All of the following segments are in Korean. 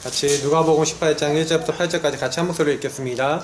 같이 누가복음 18장 1절부터 8절까지 같이 한 목소리로 읽겠습니다.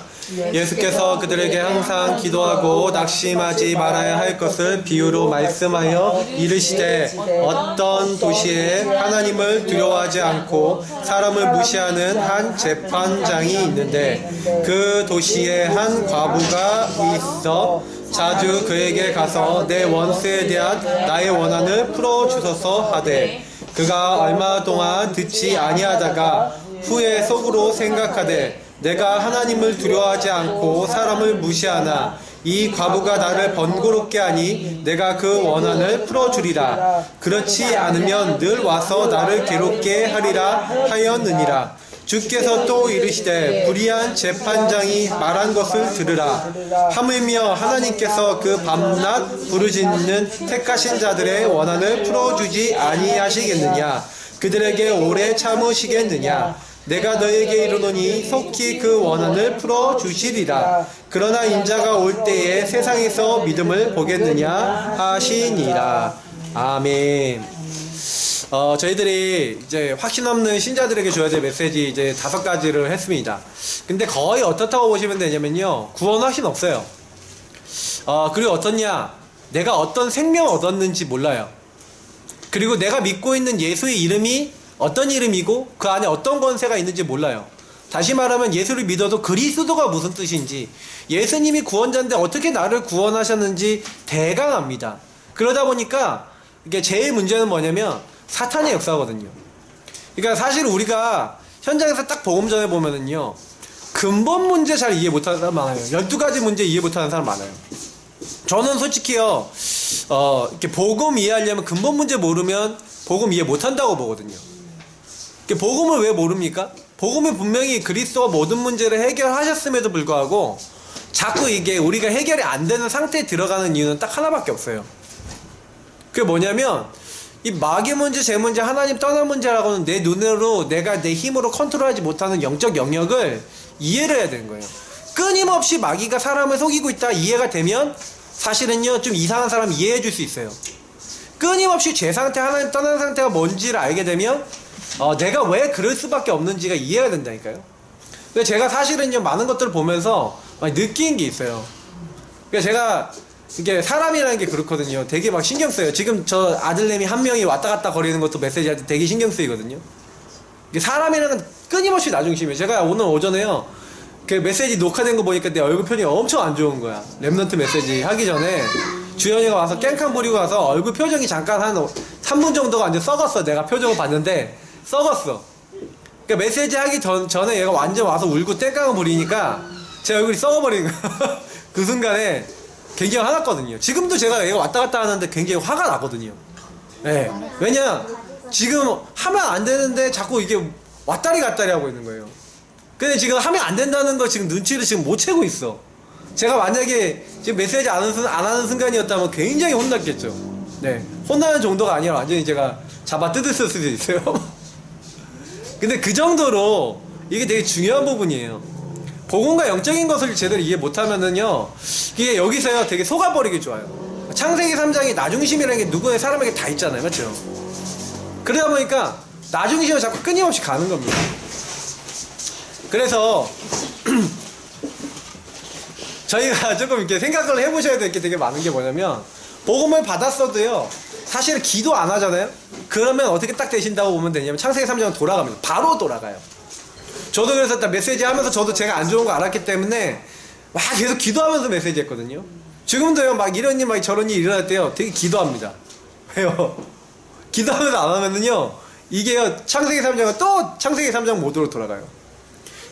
예수께서 그들에게 항상 기도하고 낙심하지 말아야 할 것을 비유로 말씀하여 이르시되 어떤 도시에 하나님을 두려워하지 않고 사람을 무시하는 한 재판장이 있는데 그 도시에 한 과부가 있어 자주 그에게 가서 내 원수에 대한 나의 원한을 풀어주소서 하되 그가 얼마 동안 듣지 아니하다가 후에 속으로 생각하되 내가 하나님을 두려워하지 않고 사람을 무시하나 이 과부가 나를 번거롭게 하니 내가 그 원한을 풀어주리라. 그렇지 않으면 늘 와서 나를 괴롭게 하리라 하였느니라. 주께서 또 이르시되 불의한 재판장이 말한 것을 들으라. 하물며 하나님께서 그 밤낮 부르짖는 택하신 자들의 원한을 풀어주지 아니하시겠느냐. 그들에게 오래 참으시겠느냐. 내가 너에게 이르노니 속히 그 원한을 풀어주시리라. 그러나 인자가 올 때에 세상에서 믿음을 보겠느냐 하시니라. 아멘. 저희들이 이제 확신 없는 신자들에게 줘야 될 메시지 이제 5가지를 했습니다. 근데 거의 어떻다고 보시면 되냐면요, 구원 확신 없어요. 그리고 어떻냐, 내가 어떤 생명을 얻었는지 몰라요. 그리고 내가 믿고 있는 예수의 이름이 어떤 이름이고 그 안에 어떤 권세가 있는지 몰라요. 다시 말하면 예수를 믿어도 그리스도가 무슨 뜻인지, 예수님이 구원자인데 어떻게 나를 구원하셨는지 대강합니다. 그러다 보니까 이게 제일 문제는 뭐냐면 사탄의 역사거든요. 그러니까 사실 우리가 현장에서 딱 복음 전해보면은요, 근본 문제 잘 이해 못하는 사람 많아요. 12가지 문제 이해 못하는 사람 많아요. 저는 솔직히요, 이렇게 복음 이해하려면 근본 문제 모르면 복음 이해 못한다고 보거든요. 복음을 왜 모릅니까? 복음은 분명히 그리스도가 모든 문제를 해결하셨음에도 불구하고 자꾸 이게 우리가 해결이 안 되는 상태에 들어가는 이유는 딱 하나밖에 없어요. 그게 뭐냐면 이 마귀 문제, 제 문제, 하나님 떠난 문제라고는 내 눈으로 내가 내 힘으로 컨트롤하지 못하는 영적 영역을 이해를 해야 되는 거예요. 끊임없이 마귀가 사람을 속이고 있다 이해가 되면 사실은요 좀 이상한 사람 이해해 줄 수 있어요. 끊임없이 죄 상태, 하나님 떠난 상태가 뭔지를 알게 되면 내가 왜 그럴 수밖에 없는지가 이해가 된다니까요. 근데 제가 사실은요 많은 것들을 보면서 느낀 게 있어요. 그러니까 제가 이게 사람이라는 게 그렇거든요. 되게 막 신경 써요. 지금 저 아들내미 한 명이 왔다 갔다 거리는 것도 메시지할 때 되게 신경 쓰이거든요. 이게 사람이라는 건 끊임없이 나중심이에요. 제가 오늘 오전에요 그 메시지 녹화된 거 보니까 내 얼굴 표정이 엄청 안 좋은 거야. 랩넌트 메시지 하기 전에 주현이가 와서 깽캉 부리고 와서 얼굴 표정이 잠깐 한 3분 정도가 완전 썩었어. 내가 표정을 봤는데 썩었어. 그러니까 메시지 하기 전에 얘가 완전 와서 울고 깽캉을 부리니까 제 얼굴이 썩어버리는 거야. 그 순간에 굉장히 화났거든요. 지금도 제가 얘가 왔다 갔다 하는데 굉장히 화가 나거든요. 네. 왜냐 지금 하면 안 되는데 자꾸 이게 왔다리 갔다리 하고 있는 거예요. 근데 지금 하면 안 된다는 거 지금 눈치를 지금 못 채고 있어. 제가 만약에 지금 메시지 안 하는 순간이었다면 굉장히 혼났겠죠. 네. 혼나는 정도가 아니라 완전히 제가 잡아 뜯었을 수도 있어요. 근데 그 정도로 이게 되게 중요한 부분이에요. 복음과 영적인 것을 제대로 이해 못하면은요, 이게 여기서요 되게 속아버리기 좋아요. 창세기 3장이 나중심이라는 게 누구의 사람에게 다 있잖아요. 맞죠? 그러다 보니까 나중심을 자꾸 끊임없이 가는 겁니다. 그래서 저희가 조금 이렇게 생각을 해보셔야 될 게 되게 많은 게 뭐냐면, 복음을 받았어도요 사실 기도 안 하잖아요. 그러면 어떻게 딱 되신다고 보면 되냐면 창세기 3장은 돌아갑니다. 바로 돌아가요. 저도 그래서 딱 메시지 하면서 저도 제가 안 좋은 거 알았기 때문에 막 계속 기도하면서 메시지 했거든요. 지금도요 막 이런 일 막 저런 일 일어날 때요 되게 기도합니다. 왜요? 기도하면서 안 하면은요 이게요 창세기 3장은 또 창세기 3장 모드로 돌아가요.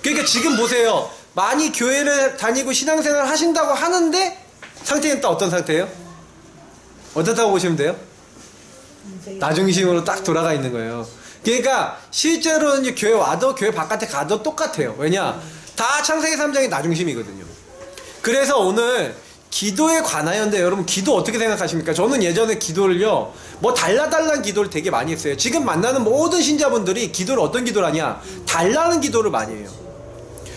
그러니까 지금 보세요. 많이 교회를 다니고 신앙생활을 하신다고 하는데 상태는 또 어떤 상태예요? 어떻다고 보시면 돼요? 나중심으로 딱 돌아가 있는 거예요. 그러니까 실제로는 이제 교회 와도 교회 바깥에 가도 똑같아요. 왜냐? 다 창세기 3장이 나중심이거든요. 그래서 오늘 기도에 관하여인데 여러분 기도 어떻게 생각하십니까? 저는 예전에 기도를요 뭐 달라달라는 기도를 되게 많이 했어요. 지금 만나는 모든 신자분들이 기도를 어떤 기도를 하냐? 달라는 기도를 많이 해요.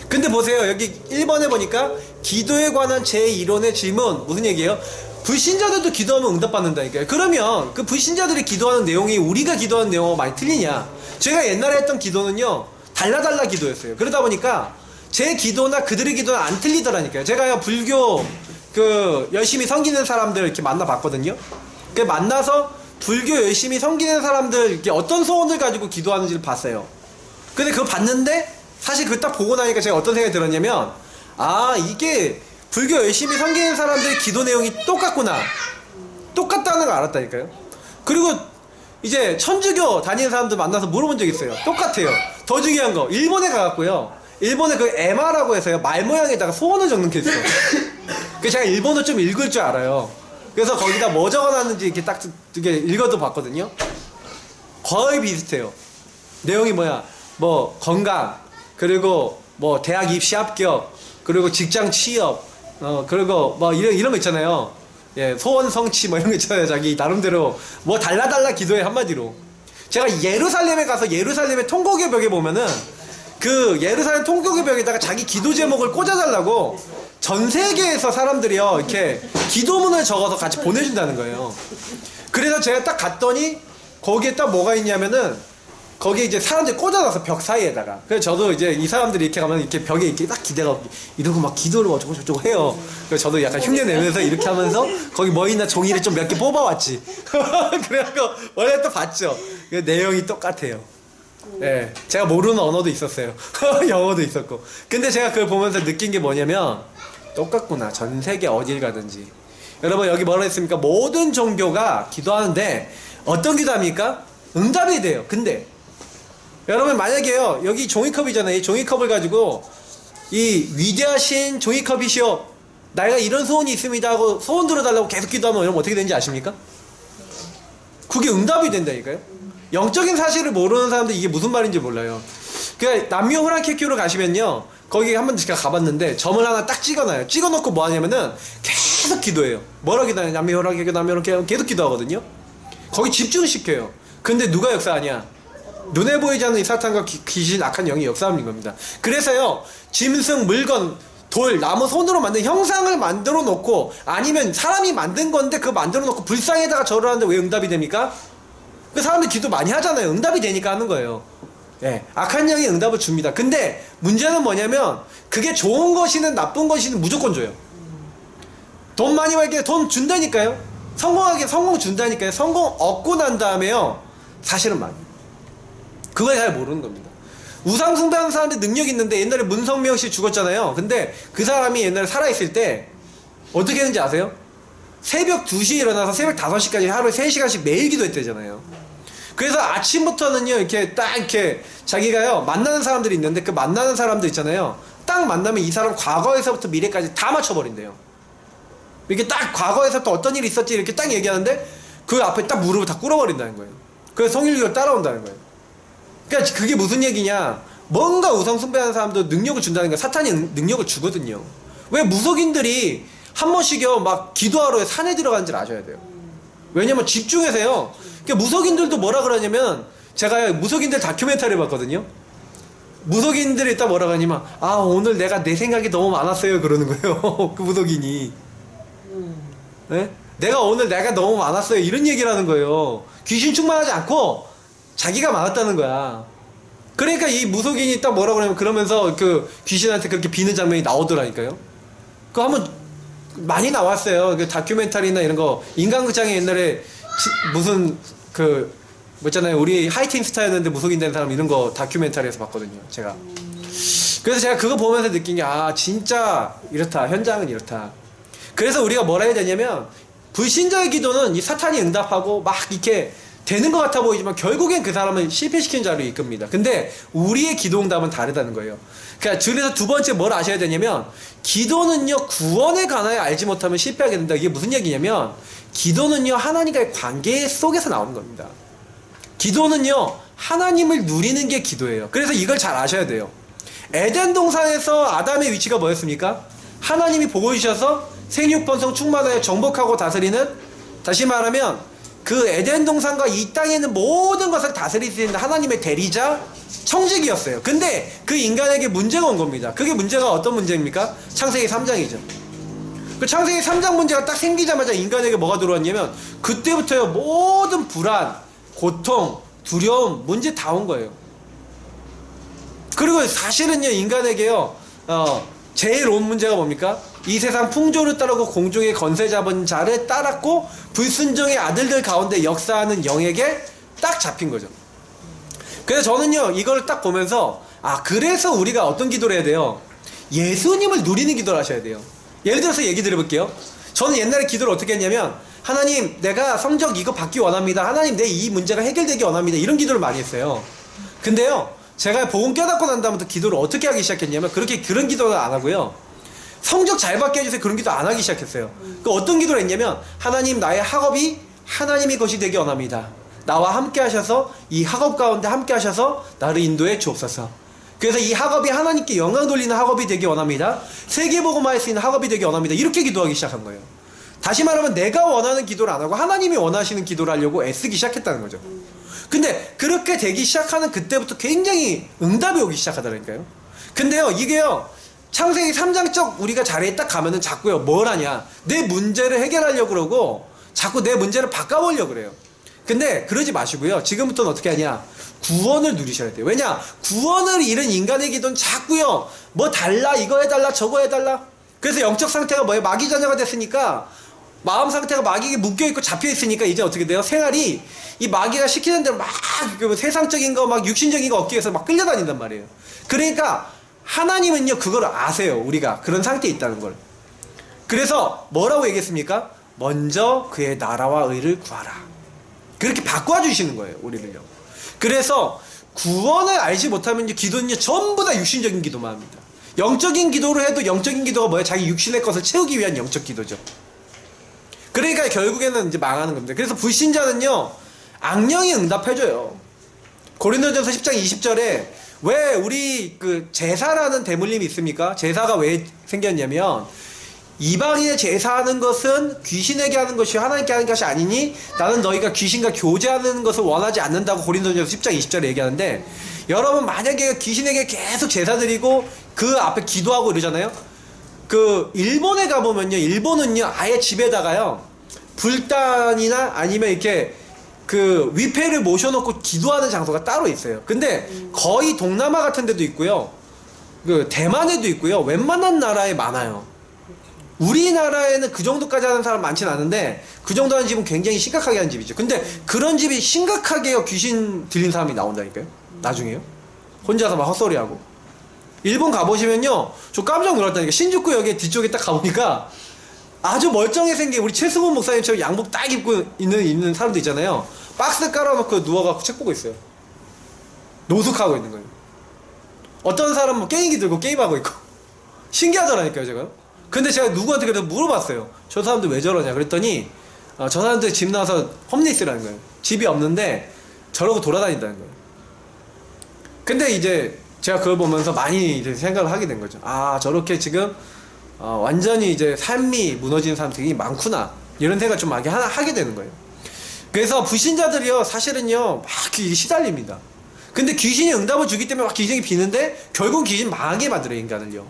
근데 보세요. 여기 1번에 보니까 기도에 관한 제1원의 질문 무슨 얘기예요? 불신자들도 기도하면 응답받는다니까요. 그러면 그 불신자들이 기도하는 내용이 우리가 기도하는 내용하고 많이 틀리냐? 제가 옛날에 했던 기도는요 달라 기도했어요. 그러다 보니까 제 기도나 그들의 기도는 안 틀리더라니까요. 제가요 불교 그 열심히 섬기는 사람들 이렇게 만나봤거든요. 그 만나서 불교 열심히 섬기는 사람들 이렇게 어떤 소원을 가지고 기도하는지를 봤어요. 근데 그거 봤는데 사실 그거 딱 보고 나니까 제가 어떤 생각이 들었냐면, 아 이게 불교 열심히 섬기는 사람들의 기도 내용이 똑같구나, 똑같다는 걸 알았다니까요. 그리고 이제 천주교 다니는 사람들 만나서 물어본 적 있어요. 똑같아요. 더 중요한 거, 일본에 가갖고요, 일본에 그 에마라고 해서요, 말 모양에다가 소원을 적는 게 있어요. 그 제가 일본어 좀 읽을 줄 알아요. 그래서 거기다 뭐 적어놨는지 이렇게 딱 이렇게 읽어도 봤거든요. 거의 비슷해요. 내용이 뭐야, 뭐 건강, 그리고 뭐 대학 입시 합격, 그리고 직장 취업, 그리고 뭐 이런 거 있잖아요. 예, 소원 성취 뭐 이런 거 있잖아요. 자기 나름대로 뭐 달라 기도해, 한마디로. 제가 예루살렘에 가서 예루살렘의 통곡의 벽에 보면은 그 예루살렘 통곡의 벽에다가 자기 기도 제목을 꽂아달라고 전 세계에서 사람들이요 이렇게 기도문을 적어서 같이 보내준다는 거예요. 그래서 제가 딱 갔더니 거기에 딱 뭐가 있냐면은 거기에 이제 사람들이 꽂아놔서 벽 사이에다가. 그래서 저도 이제 이 사람들이 이렇게 가면 이렇게 벽에 이렇게 딱 기대가 이러고 막 기도를 어쩌고 저쩌고 해요. 그래서 저도 약간 흉내 내면서 이렇게 하면서 거기 뭐 있나 종이를 좀 몇 개 뽑아왔지. 그래갖고 원래 또 봤죠. 그 내용이 똑같아요. 예, 제가 모르는 언어도 있었어요. 영어도 있었고. 근데 제가 그걸 보면서 느낀 게 뭐냐면 똑같구나, 전 세계 어딜 가든지. 여러분 여기 뭐라 했습니까? 모든 종교가 기도하는데 어떤 기도합니까? 응답이 돼요. 근데 여러분 만약에요, 여기 종이컵이잖아요. 이 종이컵을 가지고 이 위대하신 종이컵이시여, 나이가 이런 소원이 있습니다 하고 소원 들어달라고 계속 기도하면 여러분 어떻게 되는지 아십니까? 그게 응답이 된다니까요. 영적인 사실을 모르는 사람들 이게 무슨 말인지 몰라요. 그러니까 남미 호랑캐큐로 가시면요, 거기 한번 제가 가봤는데 점을 하나 딱 찍어놔요. 찍어놓고 뭐 하냐면은 계속 기도해요. 뭐라 기도하냐, 남미 호랑캐큐, 남미 호랑캐큐 계속 기도하거든요. 거기 집중시켜요. 근데 누가 역사하냐? 눈에 보이지 않는 이 사탄과 귀신, 악한 영이 역사하는 겁니다. 그래서요, 짐승, 물건, 돌, 나무, 손으로 만든 형상을 만들어 놓고, 아니면 사람이 만든 건데 그거 만들어 놓고 불상에다가 절을 하는데 왜 응답이 됩니까? 그 사람들 기도 많이 하잖아요. 응답이 되니까 하는 거예요. 예, 악한 영이 응답을 줍니다. 근데 문제는 뭐냐면 그게 좋은 것이든 나쁜 것이든 무조건 줘요. 돈 많이 벌게 돈 준다니까요. 성공하게 성공 준다니까요. 성공 얻고 난 다음에요, 사실은 많이 그걸 잘 모르는 겁니다. 우상 숭배하는 사람들 능력 있는데, 옛날에 문성명 씨 죽었잖아요. 근데 그 사람이 옛날에 살아있을 때 어떻게 했는지 아세요? 새벽 2시에 일어나서 새벽 5시까지 하루에 3시간씩 매일 기도했대잖아요. 그래서 아침부터는요 이렇게 딱 이렇게 자기가요 만나는 사람들이 있는데, 그 만나는 사람들 있잖아요, 딱 만나면 이 사람 과거에서부터 미래까지 다 맞춰버린대요. 이렇게 딱 과거에서부터 어떤 일이 있었지 이렇게 딱 얘기하는데 그 앞에 딱 무릎을 다 꿇어버린다는 거예요. 그래서 성일교를 따라온다는 거예요. 그러니까 그게 무슨 얘기냐, 뭔가 우상 숭배하는 사람도 능력을 준다는 거야. 사탄이 능력을 주거든요. 왜 무속인들이 한 번씩요 막 기도하러 산에 들어가는지 아셔야 돼요. 왜냐면 집중해서요. 그러니까 무속인들도 뭐라 그러냐면, 제가 무속인들 다큐멘터리 봤거든요. 무속인들이 일단 뭐라 그러냐면, 아 오늘 내 생각이 너무 많았어요 그러는 거예요. 그 무속인이. 네? 내가 너무 많았어요 이런 얘기를 하는 거예요. 귀신 충만하지 않고 자기가 많았다는 거야. 그러니까 이 무속인이 딱 뭐라 그러냐면, 그러면서 그 귀신한테 그렇게 비는 장면이 나오더라니까요. 그거 한번 많이 나왔어요. 그 다큐멘터리나 이런 거. 인간극장에 옛날에 무슨 그 뭐 있잖아요, 우리 하이틴 스타였는데 무속인 된 사람, 이런 거 다큐멘터리에서 봤거든요 제가. 그래서 제가 그거 보면서 느낀 게, 아 진짜 이렇다, 현장은 이렇다. 그래서 우리가 뭐라 해야 되냐면, 불신자의 기도는 이 사탄이 응답하고 막 이렇게 되는 것 같아 보이지만 결국엔 그 사람을 실패시키는 자리로 이끕니다. 근데 우리의 기도 응답은 다르다는 거예요. 그러니까 그래서 두 번째 뭘 아셔야 되냐면, 기도는요 구원에 관하여 알지 못하면 실패하게 된다. 이게 무슨 얘기냐면, 기도는요 하나님과의 관계 속에서 나오는 겁니다. 기도는요 하나님을 누리는 게 기도예요. 그래서 이걸 잘 아셔야 돼요. 에덴 동산에서 아담의 위치가 뭐였습니까? 하나님이 보고 주셔서 생육번성 충만하여 정복하고 다스리는, 다시 말하면 그 에덴 동산과 이 땅에 있는 모든 것을 다스릴 수 있는 하나님의 대리자, 청직이었어요. 근데 그 인간에게 문제가 온 겁니다. 그게 문제가 어떤 문제입니까? 창세기 3장이죠. 그 창세기 3장 문제가 딱 생기자마자 인간에게 뭐가 들어왔냐면, 그때부터요 모든 불안, 고통, 두려움, 문제 다 온 거예요. 그리고 사실은요, 인간에게요, 제일 온 문제가 뭡니까? 이 세상 풍조를 따르고 공중의 건세 잡은 자를 따랐고 불순종의 아들들 가운데 역사하는 영에게 딱 잡힌 거죠. 그래서 저는요, 이걸 딱 보면서, 그래서 우리가 어떤 기도를 해야 돼요? 예수님을 누리는 기도를 하셔야 돼요. 예를 들어서 얘기 드려볼게요. 저는 옛날에 기도를 어떻게 했냐면, 하나님, 내가 성적 이거 받기 원합니다. 하나님, 내 이 문제가 해결되기 원합니다. 이런 기도를 많이 했어요. 근데요, 제가 복음 깨닫고 난 다음부터 기도를 어떻게 하기 시작했냐면, 그런 기도를 안 하고요, 성적 잘 받게 해주세요. 그런 기도 안 하기 시작했어요. 그 어떤 기도를 했냐면, 하나님, 나의 학업이 하나님의 것이 되기 원합니다. 나와 함께 하셔서 이 학업 가운데 함께 하셔서 나를 인도해 주옵소서. 그래서 이 학업이 하나님께 영광 돌리는 학업이 되기 원합니다. 세계복음화할 수 있는 학업이 되기 원합니다. 이렇게 기도하기 시작한 거예요. 다시 말하면 내가 원하는 기도를 안 하고 하나님이 원하시는 기도를 하려고 애쓰기 시작했다는 거죠. 근데 그렇게 되기 시작하는 그때부터 굉장히 응답이 오기 시작하더라니까요. 근데요, 이게요, 창세기 3장적 우리가 자리에 딱 가면은 자꾸요, 뭘 하냐, 내 문제를 해결하려고 그러고 자꾸 내 문제를 바꿔보려고 그래요. 근데 그러지 마시고요, 지금부터는 어떻게 하냐, 구원을 누리셔야 돼요. 왜냐, 구원을 잃은 인간의 기도는 자꾸요, 뭐 달라, 이거 해달라, 저거 해달라. 그래서 영적 상태가 뭐예요? 마귀 자녀가 됐으니까 마음 상태가 마귀에게 묶여있고 잡혀있으니까 이제 어떻게 돼요? 생활이 이 마귀가 시키는 대로 막 세상적인 거, 막 육신적인 거 얻기 위해서 막 끌려다닌단 말이에요. 그러니까 하나님은요, 그걸 아세요. 우리가 그런 상태에 있다는 걸. 그래서 뭐라고 얘기했습니까? 먼저 그의 나라와 의를 구하라. 그렇게 바꿔주시는 거예요, 우리를요. 그래서 구원을 알지 못하면 기도는요, 전부 다 육신적인 기도만 합니다. 영적인 기도를 해도 영적인 기도가 뭐예요? 자기 육신의 것을 채우기 위한 영적 기도죠. 그러니까 결국에는 이제 망하는 겁니다. 그래서 불신자는요, 악령이 응답해줘요. 고린도전서 10장 20절에 왜 우리 그 제사라는 대물림이 있습니까? 제사가 왜 생겼냐면, 이방인의 제사하는 것은 귀신에게 하는 것이 하나님께 하는 것이 아니니 나는 너희가 귀신과 교제하는 것을 원하지 않는다고 고린도전서 10장 20절에 얘기하는데, 여러분 만약에 귀신에게 계속 제사 드리고 그 앞에 기도하고 이러잖아요. 그 일본에 가보면요, 일본은요 아예 집에다가요 불단이나 아니면 이렇게 그 위패를 모셔놓고 기도하는 장소가 따로 있어요. 근데 거의 동남아 같은 데도 있고요, 그 대만에도 있고요, 웬만한 나라에 많아요. 우리나라에는 그 정도까지 하는 사람 많지는 않은데, 그 정도 하는 집은 굉장히 심각하게 하는 집이죠. 근데 그런 집이 심각하게요, 귀신 들린 사람이 나온다니까요, 나중에요. 혼자서 막 헛소리하고. 일본 가보시면요, 저 깜짝 놀랐다니까. 신주쿠역에 뒤쪽에 딱 가보니까 아주 멀쩡해 생긴 우리 최승훈 목사님처럼 양복 딱 입고 있는 사람도 있잖아요. 박스 깔아놓고 누워갖고 책 보고 있어요. 노숙하고 있는 거예요. 어떤 사람은 뭐 게임기 들고 게임하고 있고. 신기하더라니까요, 제가. 근데 제가 누구한테 그래도 물어봤어요. 저 사람들 왜 저러냐 그랬더니, 저 사람들 집 나와서 홈리스라는 거예요. 집이 없는데 저러고 돌아다닌다는 거예요. 근데 이제 제가 그걸 보면서 많이 이제 생각을 하게 된 거죠. 저렇게 지금 완전히 이제 삶이 무너지는 사람들이 많구나, 이런 생각을 좀 하게 되는 거예요. 그래서 불신자들이요, 사실은요 막 시달립니다. 근데 귀신이 응답을 주기 때문에 막 귀신이 비는데 결국 귀신 망하게 만들어요, 인간을요.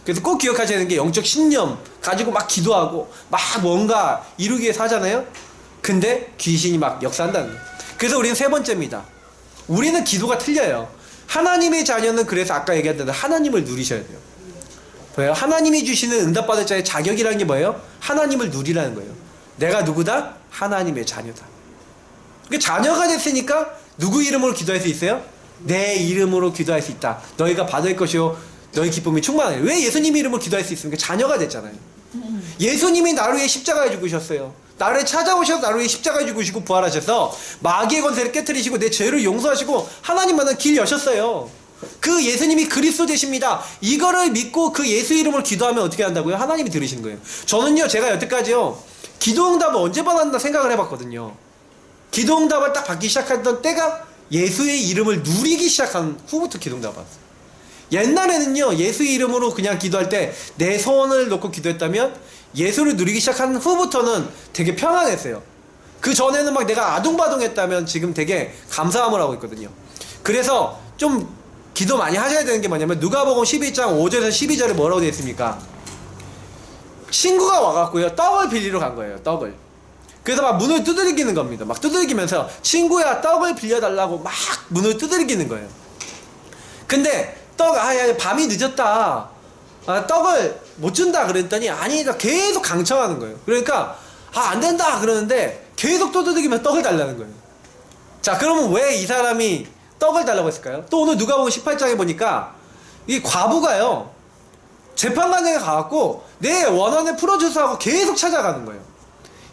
그래서 꼭 기억하셔야 되는 게, 영적 신념 가지고 막 기도하고 막 뭔가 이루기 위해서 하잖아요. 근데 귀신이 막 역사한다는 거예요. 그래서 우리는 세 번째입니다. 우리는 기도가 틀려요. 하나님의 자녀는, 그래서 아까 얘기했던 대로 하나님을 누리셔야 돼요. 왜요? 하나님이 주시는 응답받을 자의 자격이라는 게 뭐예요? 하나님을 누리라는 거예요. 내가 누구다? 하나님의 자녀다. 그러니까 자녀가 됐으니까 누구 이름으로 기도할 수 있어요? 내 이름으로 기도할 수 있다. 너희가 받을 것이요 너희 기쁨이 충만해요. 왜 예수님 이름으로 기도할 수 있습니까? 자녀가 됐잖아요. 예수님이 나를 위해 십자가에 죽으셨어요. 나를 찾아오셔서 나를 위해 십자가에 죽으시고 부활하셔서 마귀의 권세를 깨트리시고 내 죄를 용서하시고 하나님 만난 길 여셨어요. 그 예수님이 그리스도 되십니다. 이거를 믿고 그 예수 이름으로 기도하면 어떻게 한다고요? 하나님이 들으시는 거예요. 저는요, 제가 여태까지요, 기도응답을 언제 받았나 생각을 해봤거든요. 기도응답을 딱 받기 시작했던 때가 예수의 이름을 누리기 시작한 후부터 기도응답을 받았어요. 옛날에는요, 예수의 이름으로 그냥 기도할 때 내 소원을 놓고 기도했다면, 예수를 누리기 시작한 후부터는 되게 평안했어요. 그 전에는 막 내가 아둥바둥했다면 지금 되게 감사함을 하고 있거든요. 그래서 좀 기도 많이 하셔야 되는 게 뭐냐면, 누가복음 12장 5절에서 12절에 뭐라고 되어 있습니까? 친구가 와갖고요, 떡을 빌리러 간 거예요. 떡을. 그래서 막 문을 두드리기는 겁니다. 막 두드리기면서 친구야 떡을 빌려달라고 막 문을 두드리기는 거예요. 근데 밤이 늦었다. 떡을 못 준다 그랬더니 아니다. 계속 강청하는 거예요. 그러니까 안 된다 그러는데 계속 떠들기면 떡을 달라는 거예요. 자, 그러면 왜 이 사람이 떡을 달라고 했을까요? 또 오늘 누가복음 18장에 보니까 이 과부가요, 재판관에게 가갖고 내 원한을 풀어주소하고 계속 찾아가는 거예요.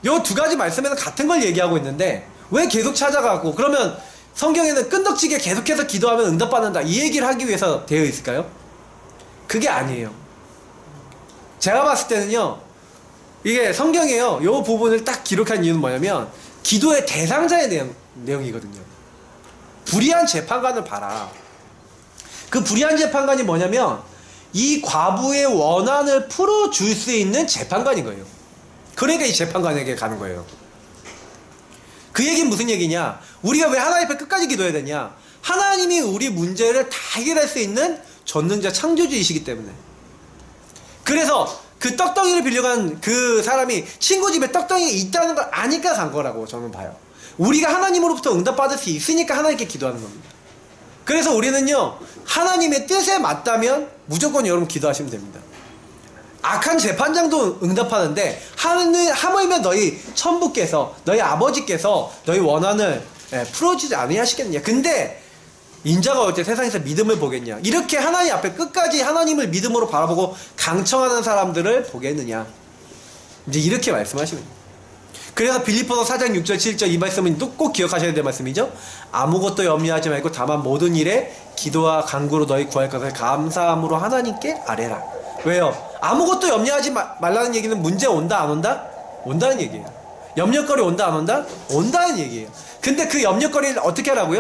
요 두 가지 말씀에는 같은 걸 얘기하고 있는데 왜 계속 찾아가고, 그러면 성경에는 끈덕지게 계속해서 기도하면 응답받는다 이 얘기를 하기 위해서 되어 있을까요? 그게 아니에요. 제가 봤을 때는요, 이게 성경에요, 요 부분을 딱 기록한 이유는 뭐냐면 기도의 대상자의 내용이거든요. 불의한 재판관을 봐라. 그 불의한 재판관이 뭐냐면 이 과부의 원한을 풀어줄 수 있는 재판관인 거예요. 그러니까 이 재판관에게 가는 거예요. 그 얘기는 무슨 얘기냐? 우리가 왜 하나님 앞에 끝까지 기도해야 되냐? 하나님이 우리 문제를 다 해결할 수 있는 전능자 창조주이시기 때문에. 그래서 그 떡덩이를 빌려간 그 사람이 친구 집에 떡덩이가 있다는 걸 아니까 간 거라고 저는 봐요. 우리가 하나님으로부터 응답받을 수 있으니까 하나님께 기도하는 겁니다. 그래서 우리는요, 하나님의 뜻에 맞다면 무조건 여러분 기도하시면 됩니다. 악한 재판장도 응답하는데 하물며 너희 천부께서, 너희 아버지께서 너희 원한을 풀어주지 아니하시겠느냐. 근데 인자가 올 때 세상에서 믿음을 보겠냐. 이렇게 하나님 앞에 끝까지 하나님을 믿음으로 바라보고 강청하는 사람들을 보겠느냐. 이제 이렇게 말씀하시는 거예요. 그래서 빌립보서 4장 6절 7절 이 말씀은 꼭 기억하셔야 될 말씀이죠. 아무것도 염려하지 말고 다만 모든 일에 기도와 간구로 너희 구할 것을 감사함으로 하나님께 아뢰라. 왜요? 아무것도 염려하지 말라는 얘기는 문제 온다 안 온다? 온다는 얘기예요. 염려거리 온다 안 온다? 온다는 얘기예요. 근데 그 염려거리를 어떻게 하라고요?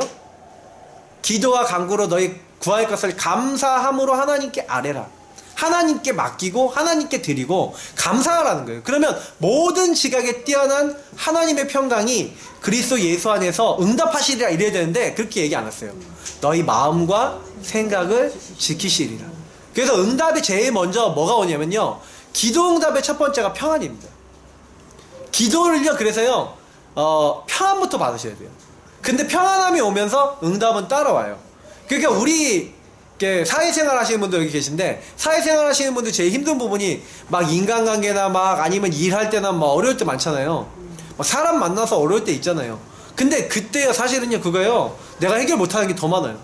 기도와 간구로 너희 구할 것을 감사함으로 하나님께 아뢰라. 하나님께 맡기고 하나님께 드리고 감사하라는 거예요. 그러면 모든 지각에 뛰어난 하나님의 평강이 그리스도 예수 안에서 응답하시리라 이래야 되는데 그렇게 얘기 안 했어요. 너희 마음과 생각을 지키시리라. 그래서 응답이 제일 먼저 뭐가 오냐면요, 기도 응답의 첫 번째가 평안입니다. 기도를요, 그래서요 평안부터 받으셔야 돼요. 근데 평안함이 오면서 응답은 따라와요. 그러니까 우리 사회생활 하시는 분들 여기 계신데, 사회생활 하시는 분들 제일 힘든 부분이 막 인간관계나 막 아니면 일할 때나 막 어려울 때 많잖아요. 막 사람 만나서 어려울 때 있잖아요. 근데 그때요, 사실은요, 그거요, 내가 해결 못하는 게 더 많아요.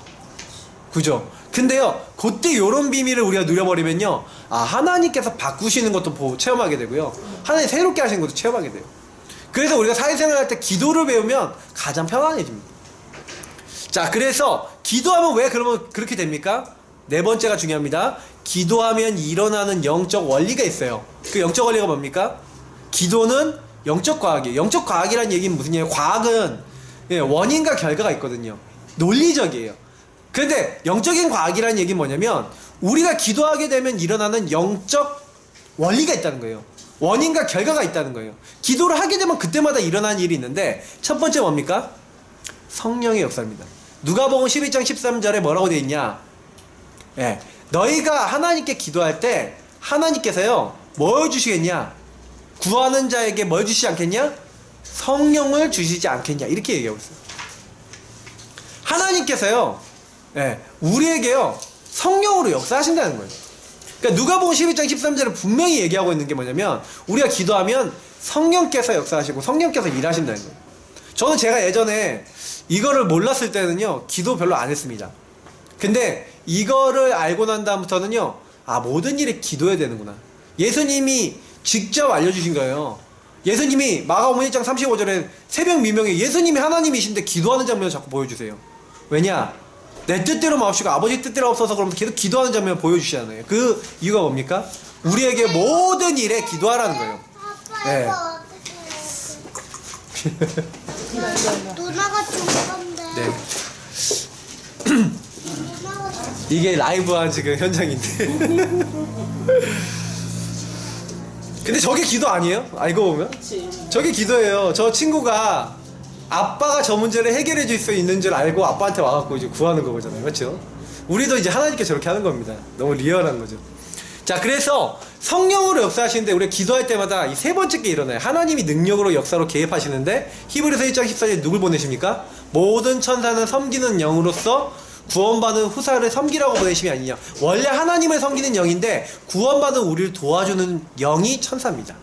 그죠? 근데요, 그때 요런 비밀을 우리가 누려버리면요, 하나님께서 바꾸시는 것도 체험하게 되고요, 하나님 새롭게 하시는 것도 체험하게 돼요. 그래서 우리가 사회생활 할 때 기도를 배우면 가장 평안해집니다. 자, 그래서 기도하면 왜 그러면 그렇게 됩니까? 네 번째가 중요합니다. 기도하면 일어나는 영적 원리가 있어요. 그 영적 원리가 뭡니까? 기도는 영적 과학이에요. 영적 과학이라는 얘기는 무슨 얘기예요? 과학은 원인과 결과가 있거든요. 논리적이에요. 그런데 영적인 과학이라는 얘기는 뭐냐면 우리가 기도하게 되면 일어나는 영적 원리가 있다는 거예요. 원인과 결과가 있다는 거예요. 기도를 하게 되면 그때마다 일어나는 일이 있는데, 첫 번째 뭡니까? 성령의 역사입니다. 누가복음 12장 13절에 뭐라고 되어 있냐? 너희가 하나님께 기도할 때 하나님께서요, 뭘 주시겠냐? 구하는 자에게 뭘 주시지 않겠냐? 성령을 주시지 않겠냐? 이렇게 얘기하고 있어요. 하나님께서요, 우리에게요, 성령으로 역사하신다는 거예요. 그러니까 누가복음 12장 13절에 분명히 얘기하고 있는 게 뭐냐면, 우리가 기도하면 성령께서 역사하시고 성령께서 일하신다는 거예요. 저는 제가 예전에 이거를 몰랐을 때는요, 기도 별로 안 했습니다. 근데 이거를 알고 난 다음부터는요, 모든 일에 기도해야 되는구나. 예수님이 직접 알려주신 거예요. 예수님이 마가복음 1장 35절에 새벽 미명에 예수님이 하나님이신데 기도하는 장면을 자꾸 보여주세요. 왜냐? 내 뜻대로 마옵시고 아버지 뜻대로 없어서 그러면 계속 기도하는 장면을 보여주시잖아요. 그 이유가 뭡니까? 우리에게 모든 일에 기도하라는 거예요. 네. 누나가 준 건데. 네. 이게 라이브한 지금 현장인데. 근데 저게 기도 아니에요? 알고 보면? 저게 기도예요. 저 친구가 아빠가 저 문제를 해결해 줄 수 있는 줄 알고 아빠한테 와갖고 이제 구하는 거잖아요. 그렇죠? 우리도 이제 하나님께 저렇게 하는 겁니다. 너무 리얼한 거죠. 자, 그래서 성령으로 역사하시는데 우리가 기도할 때마다 이 세 번째 게 일어나요. 하나님이 능력으로 역사로 개입하시는데, 히브리서 1장 14절에 누굴 보내십니까? 모든 천사는 섬기는 영으로서 구원받은 후사를 섬기라고 보내심이 아니냐. 원래 하나님을 섬기는 영인데 구원받은 우리를 도와주는 영이 천사입니다.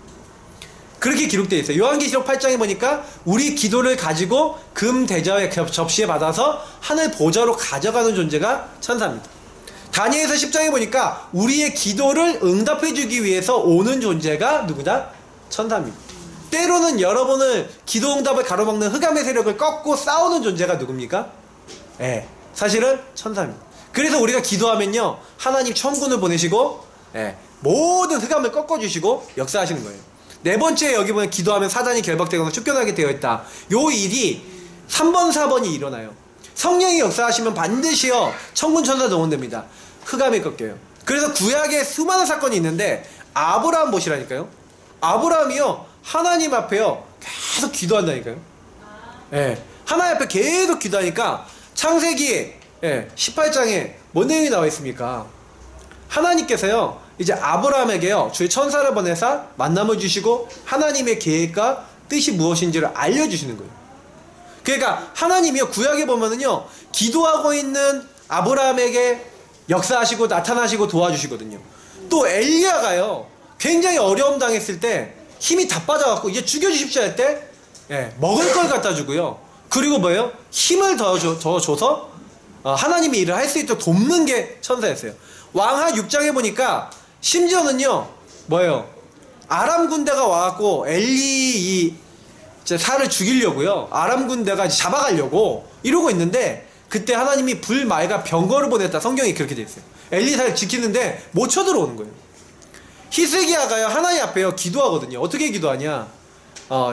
그렇게 기록되어 있어요. 요한계시록 8장에 보니까 우리 기도를 가지고 금 대접의 접시에 받아서 하늘 보좌로 가져가는 존재가 천사입니다. 다니엘서 10장에 보니까 우리의 기도를 응답해 주기 위해서 오는 존재가 누구다? 천사입니다. 때로는 여러분을 기도 응답을 가로막는 흑암의 세력을 꺾고 싸우는 존재가 누굽니까? 사실은 천사입니다. 그래서 우리가 기도하면요, 하나님 천군을 보내시고 모든 흑암을 꺾어주시고 역사하시는 거예요. 네 번째, 여기 보면 기도하면 사단이 결박되거나 쫓겨나게 되어 있다. 요 일이 3번 4번이 일어나요. 성령이 역사하시면 반드시요 천군 천사 동원됩니다. 흑암이 꺾여요. 그래서 구약에 수많은 사건이 있는데 아브라함 보시라니까요. 아브라함이요 하나님 앞에요 계속 기도한다니까요. 하나님 앞에 계속 기도하니까 창세기 18장에 뭔 내용이 나와 있습니까? 하나님께서요 이제 아브라함에게요 주의 천사를 보내사 만남을 주시고 하나님의 계획과 뜻이 무엇인지를 알려주시는 거예요. 그러니까 하나님이요 구약에 보면은요 기도하고 있는 아브라함에게 역사하시고 나타나시고 도와주시거든요. 또 엘리야가요 굉장히 어려움 당했을 때 힘이 다 빠져갖고 이제 죽여주십시오 할 때 먹을 걸 갖다 주고요. 그리고 뭐예요? 힘을 더 줘서 하나님이 일을 할 수 있도록 돕는 게 천사였어요. 왕하 6장에 보니까 심지어는요 뭐예요? 아람 군대가 와갖고 엘리 살을 죽이려고요. 아람 군대가 잡아가려고 이러고 있는데 그때 하나님이 불, 말과 병거를 보냈다. 성경이 그렇게 돼 있어요. 엘리사를 지키는데 못 쳐들어오는 거예요. 히스기야가요 하나님 앞에요 기도하거든요. 어떻게 기도하냐?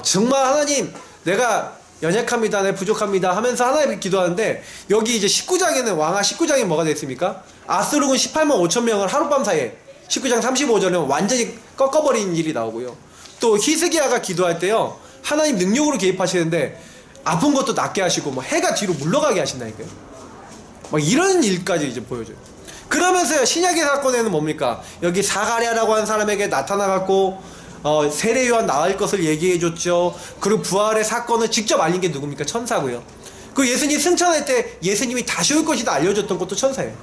정말 하나님 내가 연약합니다, 내 부족합니다 하면서 하나님께 기도하는데 여기 이제 19장에는 왕하 19장에 뭐가 되어 있습니까? 아수르군 18만 5천 명을 하룻밤 사이에 19장 35절에 완전히 꺾어버린 일이 나오고요. 또 히스기야가 기도할 때요 하나님 능력으로 개입하시는데 아픈 것도 낫게 하시고 뭐 해가 뒤로 물러가게 하신다니까요. 막 이런 일까지 이제 보여줘요. 그러면서요 신약의 사건에는 뭡니까? 여기 사가랴라고 하는 사람에게 나타나갖고 세례 요한 나을 것을 얘기해줬죠. 그리고 부활의 사건을 직접 알린 게 누굽니까? 천사고요. 그 예수님 승천할 때 예수님이 다시 올 것이다 알려줬던 것도 천사예요.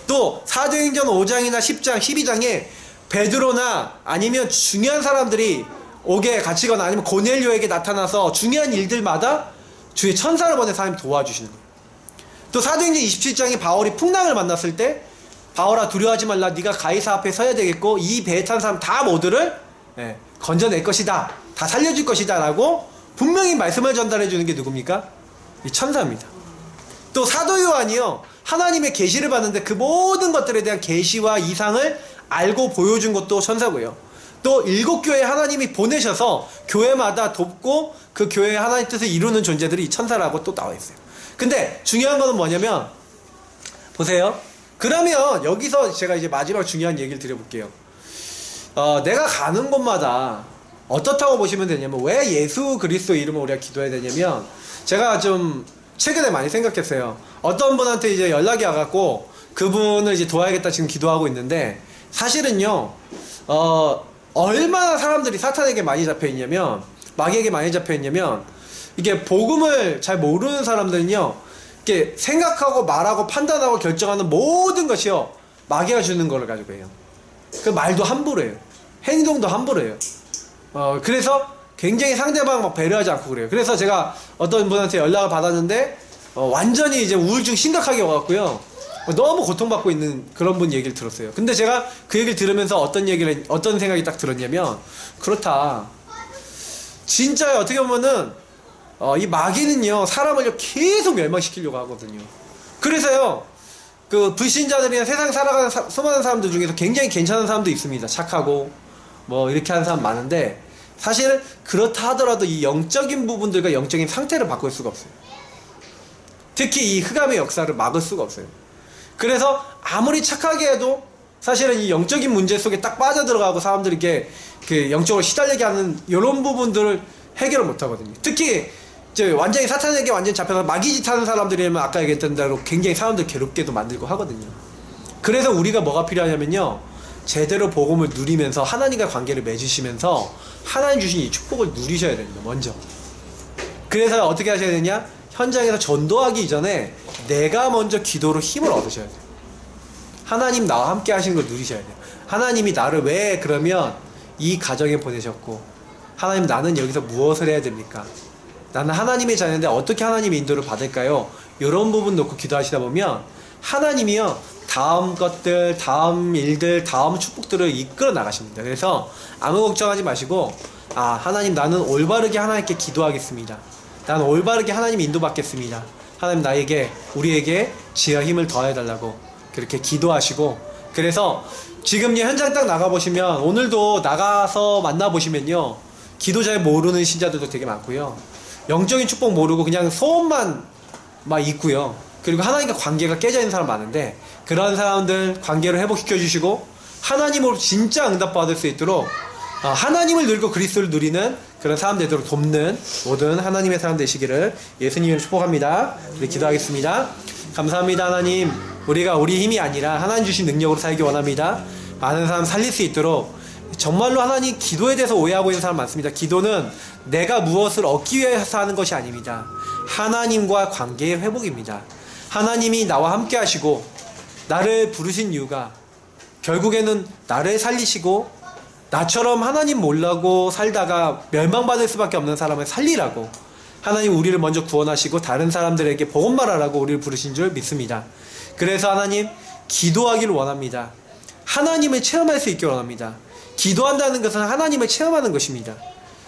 또 사도행전 5장이나 10장 12장에 베드로나 아니면 중요한 사람들이 옥에 갇히거나 아니면 고넬료에게 나타나서 중요한 일들마다 주의 천사를 보내서 하나님 도와주시는 거예요. 또 사도행전 27장에 바울이 풍랑을 만났을 때 바울아 두려워하지 말라, 네가 가이사 앞에 서야 되겠고 이 배에 탄 사람 다 모두를 건져낼 것이다, 다 살려줄 것이다 라고 분명히 말씀을 전달해 주는 게 누굽니까? 이 천사입니다. 또 사도 요한이요 하나님의 계시를 받는데 그 모든 것들에 대한 계시와 이상을 알고 보여준 것도 천사고요. 또 7교회 하나님이 보내셔서 교회마다 돕고 그 교회의 하나님 뜻을 이루는 존재들이 천사라고 또 나와 있어요. 근데 중요한 거는 뭐냐면 보세요. 그러면 여기서 제가 이제 마지막 중요한 얘기를 드려볼게요. 내가 가는 곳마다 어떻다고 보시면 되냐면 왜 예수 그리스도 이름으로 우리가 기도해야 되냐면 제가 좀 최근에 많이 생각했어요. 어떤 분한테 이제 연락이 와갖고 그분을 이제 도와야겠다 지금 기도하고 있는데 사실은요 얼마나 사람들이 사탄에게 많이 잡혀있냐면 마귀에게 많이 잡혀있냐면 이게 복음을 잘 모르는 사람들은요 이렇게 생각하고 말하고 판단하고 결정하는 모든 것이요 마귀가 주는 거를 가지고 해요. 그 말도 함부로 해요. 행동도 함부로 해요. 그래서 굉장히 상대방 막 배려하지 않고 그래요. 그래서 제가 어떤 분한테 연락을 받았는데 완전히 이제 우울증 심각하게 와갖고요 너무 고통받고 있는 그런 분 얘기를 들었어요. 근데 제가 그 얘기를 들으면서 어떤 생각이 딱 들었냐면 그렇다. 진짜 어떻게 보면은 이 마귀는요 사람을 계속 멸망시키려고 하거든요. 그래서요 그 불신자들이나 세상 살아가는 수많은 사람들 중에서 굉장히 괜찮은 사람도 있습니다. 착하고 뭐 이렇게 하는 사람 많은데 사실 그렇다 하더라도 이 영적인 부분들과 영적인 상태를 바꿀 수가 없어요. 특히 이 흑암의 역사를 막을 수가 없어요. 그래서 아무리 착하게 해도 사실은 이 영적인 문제 속에 딱 빠져들어가고 사람들이 이렇게 그 영적으로 시달리게 하는 이런 부분들을 해결을 못 하거든요. 특히 이제 완전히 사탄에게 완전히 잡혀서 마귀짓 하는 사람들이면 아까 얘기했던 대로 굉장히 사람들 괴롭게도 만들고 하거든요. 그래서 우리가 뭐가 필요하냐면요 제대로 복음을 누리면서 하나님과 관계를 맺으시면서 하나님 주신 이 축복을 누리셔야 됩니다. 먼저. 그래서 어떻게 하셔야 되냐? 현장에서 전도하기 이전에 내가 먼저 기도로 힘을 얻으셔야 돼요. 하나님 나와 함께 하시는 걸 누리셔야 돼요. 하나님이 나를 왜 그러면 이 가정에 보내셨고, 하나님 나는 여기서 무엇을 해야 됩니까? 나는 하나님의 자녀인데 어떻게 하나님의 인도를 받을까요? 이런 부분 놓고 기도하시다 보면 하나님이요 다음 것들, 다음 일들, 다음 축복들을 이끌어 나가십니다. 그래서 아무 걱정하지 마시고, 하나님 나는 올바르게 하나님께 기도하겠습니다. 나는 올바르게 하나님 인도받겠습니다. 하나님 나에게, 우리에게 지혜와 힘을 더해달라고 그렇게 기도하시고, 그래서 지금 현장 딱 나가보시면, 오늘도 나가서 만나보시면요 기도 잘 모르는 신자들도 되게 많고요, 영적인 축복 모르고 그냥 소원만 막 있고요, 그리고 하나님과 관계가 깨져 있는 사람 많은데, 그런 사람들 관계를 회복시켜 주시고 하나님으로 진짜 응답받을 수 있도록 하나님을 누리고 그리스도를 누리는 그런 사람 되도록 돕는 모든 하나님의 사람 되시기를 예수님을 축복합니다. 우리 기도하겠습니다. 감사합니다. 하나님, 우리가 우리 힘이 아니라 하나님 주신 능력으로 살기 원합니다. 많은 사람 살릴 수 있도록. 정말로 하나님, 기도에 대해서 오해하고 있는 사람 많습니다. 기도는 내가 무엇을 얻기 위해서 하는 것이 아닙니다. 하나님과 관계의 회복입니다. 하나님이 나와 함께 하시고 나를 부르신 이유가 결국에는 나를 살리시고, 나처럼 하나님 몰라고 살다가 멸망받을 수밖에 없는 사람을 살리라고, 하나님 우리를 먼저 구원하시고 다른 사람들에게 복음 말하라고 우리를 부르신 줄 믿습니다. 그래서 하나님, 기도하기를 원합니다. 하나님을 체험할 수 있기를 원합니다. 기도한다는 것은 하나님을 체험하는 것입니다.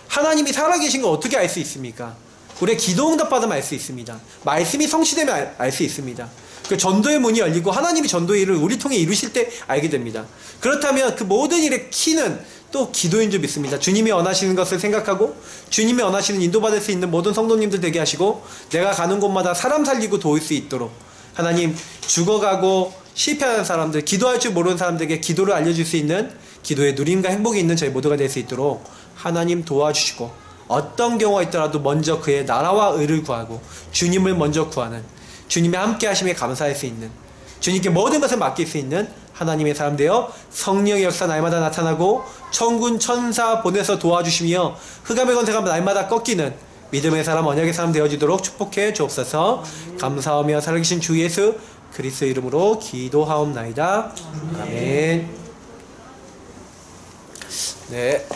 하나님이 살아계신 걸 어떻게 알 수 있습니까? 우리의 기도 응답 받으면 알 수 있습니다. 말씀이 성취되면 알 수 있습니다. 그 전도의 문이 열리고 하나님이 전도의 일을 우리 통해 이루실 때 알게 됩니다. 그렇다면 그 모든 일의 키는 또 기도인 줄 믿습니다. 주님이 원하시는 것을 생각하고 주님이 원하시는 인도받을 수 있는 모든 성도님들 되게 하시고, 내가 가는 곳마다 사람 살리고 도울 수 있도록 하나님, 죽어가고 실패하는 사람들, 기도할 줄 모르는 사람들에게 기도를 알려줄 수 있는 기도의 누림과 행복이 있는 저희 모두가 될 수 있도록 하나님 도와주시고, 어떤 경우가 있더라도 먼저 그의 나라와 의를 구하고 주님을 먼저 구하는, 주님의 함께 하심에 감사할 수 있는, 주님께 모든 것을 맡길 수 있는 하나님의 사람 되어 성령의 역사 날마다 나타나고 천군 천사 보내서 도와주시며 흑암의 권세가 날마다 꺾이는 믿음의 사람, 언약의 사람 되어지도록 축복해 주옵소서. 감사하며 살아계신 주 예수 그리스도 이름으로 기도하옵나이다. 아멘. 네.